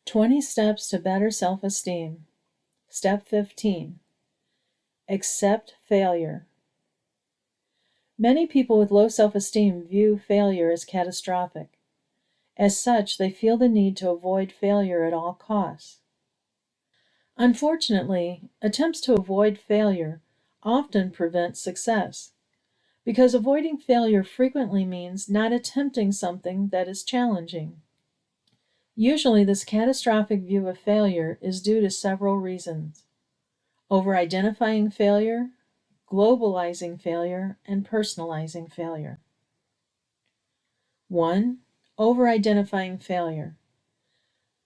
20 Steps to Better Self-Esteem. Step 15. Accept failure. Many people with low self-esteem view failure as catastrophic. As such, they feel the need to avoid failure at all costs. Unfortunately, attempts to avoid failure often prevent success, because avoiding failure frequently means not attempting something that is challenging. Usually, this catastrophic view of failure is due to several reasons: over-identifying failure, globalizing failure, and personalizing failure. 1. Over-identifying failure.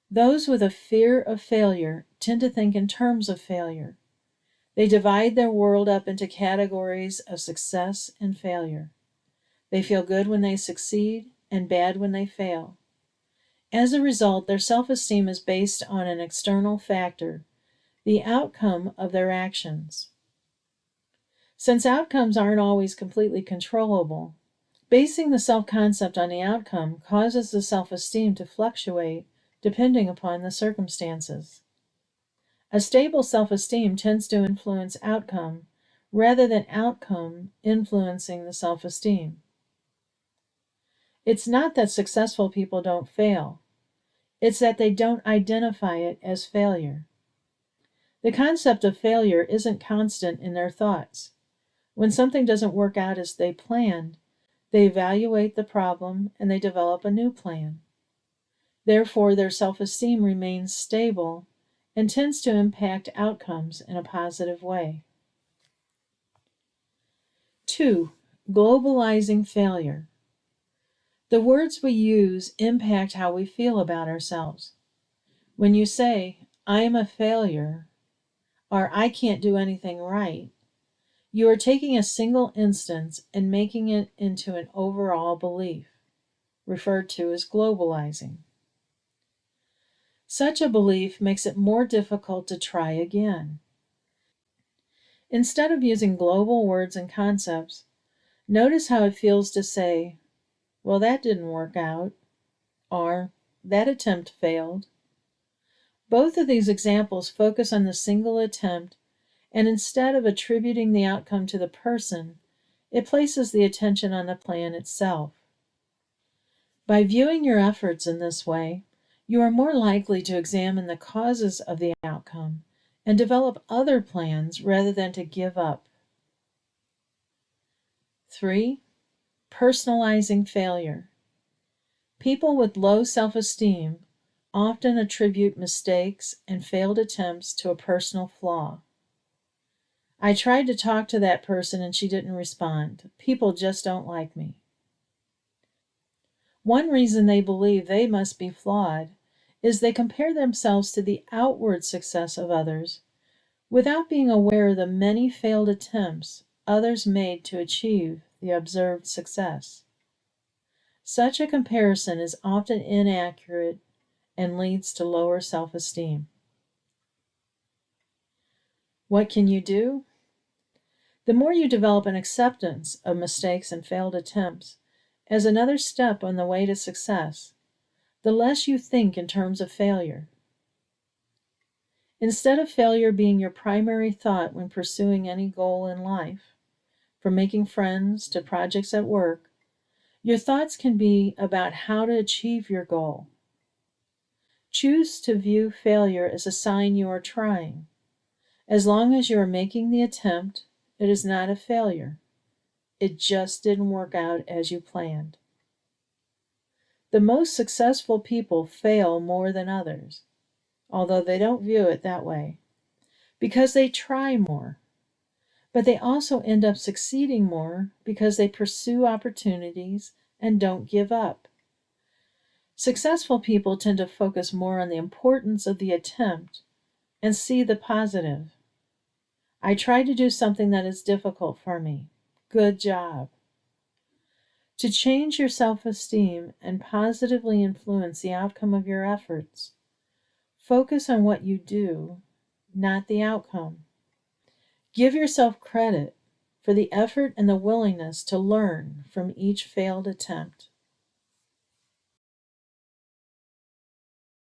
Those with a fear of failure tend to think in terms of failure. They divide their world up into categories of success and failure. They feel good when they succeed and bad when they fail. As a result, their self-esteem is based on an external factor, the outcome of their actions. Since outcomes aren't always completely controllable, basing the self-concept on the outcome causes the self-esteem to fluctuate depending upon the circumstances. A stable self-esteem tends to influence outcome rather than outcome influencing the self-esteem. It's not that successful people don't fail. It's that they don't identify it as failure. The concept of failure isn't constant in their thoughts. When something doesn't work out as they planned, they evaluate the problem and they develop a new plan. Therefore, their self-esteem remains stable and tends to impact outcomes in a positive way. 2. Globalizing failure. The words we use impact how we feel about ourselves. When you say, "I am a failure," or "I can't do anything right," you are taking a single instance and making it into an overall belief, referred to as globalizing. Such a belief makes it more difficult to try again. Instead of using global words and concepts, notice how it feels to say, "Well, that didn't work out," or "that attempt failed." Both of these examples focus on the single attempt, and instead of attributing the outcome to the person, it places the attention on the plan itself. By viewing your efforts in this way, you are more likely to examine the causes of the outcome and develop other plans rather than to give up. 3. Personalizing failure. People with low self-esteem often attribute mistakes and failed attempts to a personal flaw. "I tried to talk to that person and she didn't respond. People just don't like me." One reason they believe they must be flawed is they compare themselves to the outward success of others without being aware of the many failed attempts others made to achieve the observed success. Such a comparison is often inaccurate and leads to lower self-esteem. What can you do? The more you develop an acceptance of mistakes and failed attempts as another step on the way to success, the less you think in terms of failure. Instead of failure being your primary thought when pursuing any goal in life, from making friends to projects at work, your thoughts can be about how to achieve your goal. Choose to view failure as a sign you are trying. As long as you are making the attempt, it is not a failure. It just didn't work out as you planned. The most successful people fail more than others, although they don't view it that way, because they try more. But they also end up succeeding more because they pursue opportunities and don't give up. Successful people tend to focus more on the importance of the attempt and see the positive. "I tried to do something that is difficult for me. Good job." To change your self-esteem and positively influence the outcome of your efforts, focus on what you do, not the outcome. Give yourself credit for the effort and the willingness to learn from each failed attempt.